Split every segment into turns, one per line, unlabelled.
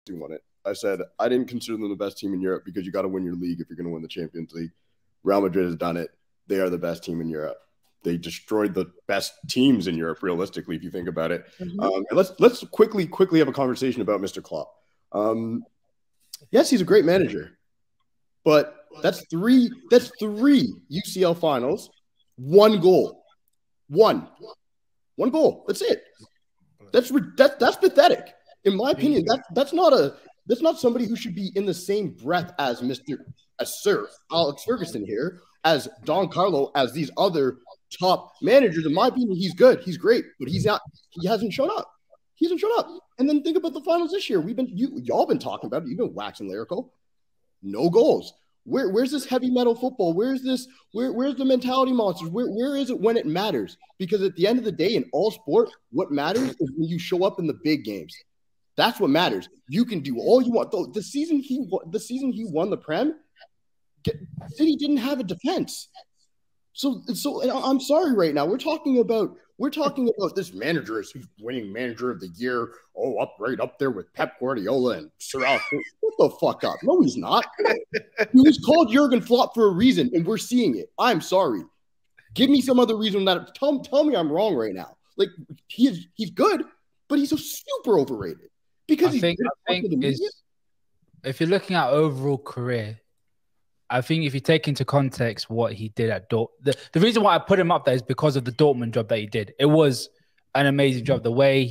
who won it. I said I didn't consider them the best team in Europe because you got to win your league if you're going to win the Champions League. Real Madrid has done it. They are the best team in Europe. They destroyed the best teams in Europe, realistically, if you think about it. Let's quickly have a conversation about Mr. Klopp. Yes, he's a great manager, but that's three UCL finals, one goal, one goal. That's it. That's pathetic, in my opinion. That's not somebody who should be in the same breath as Sir Alex Ferguson here, as Don Carlo, as these other top managers. In my opinion, he's good, he's great, but he hasn't shown up. He hasn't shown up. And then think about the finals this year. Y'all been talking about it. You've been waxing lyrical. No goals. Where's this heavy metal football? Where's the mentality monsters? Where is it when it matters? Because at the end of the day, in all sport, what matters is when you show up in the big games. That's what matters. You can do all you want. Though the season he won the Prem, City didn't have a defense. So I'm sorry right now. We're talking about this manager is who's winning manager of the year. Oh, right up there with Pep Guardiola and Sir Alex. Shut the fuck up. No, he's not. He was called Jurgen Klopp for a reason, and we're seeing it. I'm sorry. Give me some other reason that tell me I'm wrong right now. Like he's good, but he's so super overrated because
I think if you're looking at overall career, I think if you take into context what he did at Dortmund, the reason why I put him up there is because of the Dortmund job that he did. It was an amazing job. The way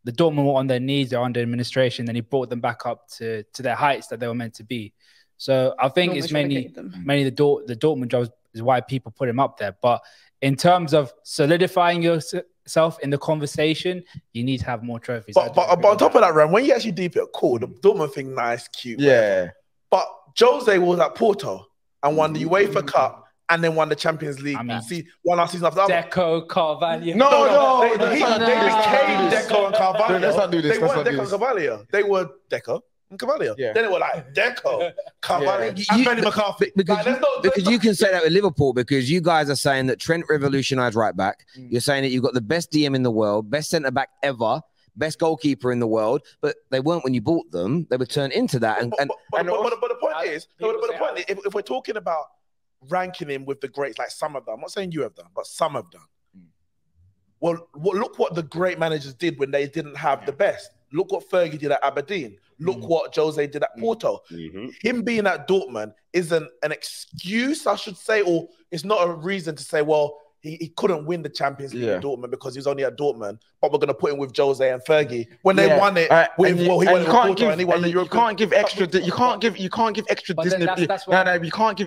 the Dortmund were on their knees, they're under administration, then he brought them back up to their heights that they were meant to be. So I think it's mainly the Dortmund job is why people put him up there. But in terms of solidifying yourself in the conversation, you need to have more trophies.
But on top of that, Ram, when you actually deep it, cool, the Dortmund thing, nice, cute.
Yeah.
Whatever. But Jose was at Porto and won the UEFA Cup and then won the Champions League. One last season after that.
Deco, Carvalho.
No. They became Deco and Carvalho.
Let's not do this.
They weren't Deco and Carvalho. They were Deco and Carvalho.
Yeah.
Then it was like Deco, Carvalho, and Benny McCarthy.
Because you can say that with Liverpool because you guys are saying that Trent revolutionized right back. You're saying that you've got the best DM in the world, best centre back ever, best goalkeeper in the world, but they weren't when you bought them. They were turned into that. But
the point is, if we're talking about ranking him with the greats, like some of them, I'm not saying you have done, but some have done. Well, look what the great managers did when they didn't have the best. Look what Fergie did at Aberdeen. Look what Jose did at Porto. Him being at Dortmund isn't an excuse, I should say, or it's not a reason to say, well, he couldn't win the Champions League in Dortmund because he was only at Dortmund, but we're going to put him with Jose and Fergie when they won it. You
can't give extra Disney. You can't give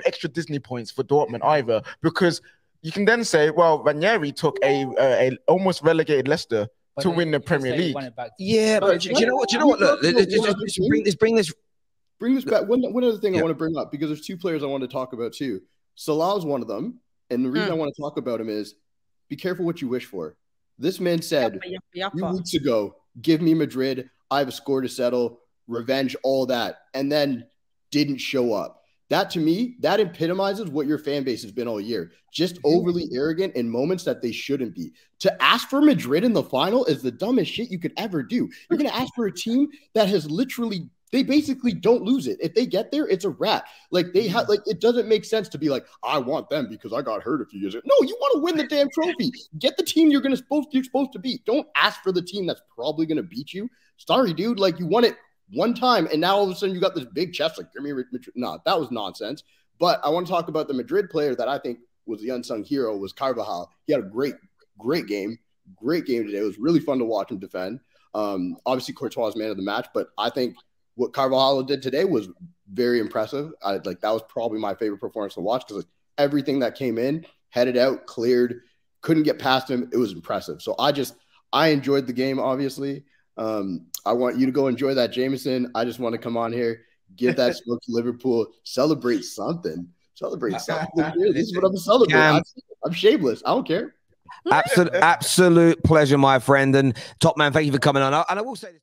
extra Disney points for Dortmund either, because you can then say, well, Ranieri took a almost relegated Leicester to win the Premier League.
Yeah, but do you know what? Look, let's bring this
back. One other thing I want to bring up, because there's two players I want to talk about too. Salah's one of them. And the reason I want to talk about him is be careful what you wish for. This man said 2 weeks ago, give me Madrid. I have a score to settle, revenge, all that, and then didn't show up. That, to me, that epitomizes what your fan base has been all year. Just overly arrogant in moments that they shouldn't be. To ask for Madrid in the final is the dumbest shit you could ever do. You're going to ask for a team that has literally – they basically don't lose it. If they get there, it's a wrap. Like it doesn't make sense to be like, I want them because I got hurt a few years ago. No, you want to win the damn trophy. Get the team you're supposed to beat. Don't ask for the team that's probably going to beat you. Sorry, dude. Like, you won it one time, and now all of a sudden you got this big chest. Like, give me Madrid. No, that was nonsense. But I want to talk about the Madrid player that I think was the unsung hero was Carvajal. He had a great game. Great game today. It was really fun to watch him defend. Obviously, Courtois is man of the match, but I think what Carvajal did today was very impressive. That was probably my favorite performance to watch because everything that came in, headed out, cleared, couldn't get past him. It was impressive. So I enjoyed the game, obviously. I want you to go enjoy that, Jameson. I just want to come on here, give that smoke to Liverpool, celebrate something. Celebrate something. This is what I'm celebrating. I'm shameless. I don't care.
Absolute pleasure, my friend. And top man, thank you for coming on. And I will say this.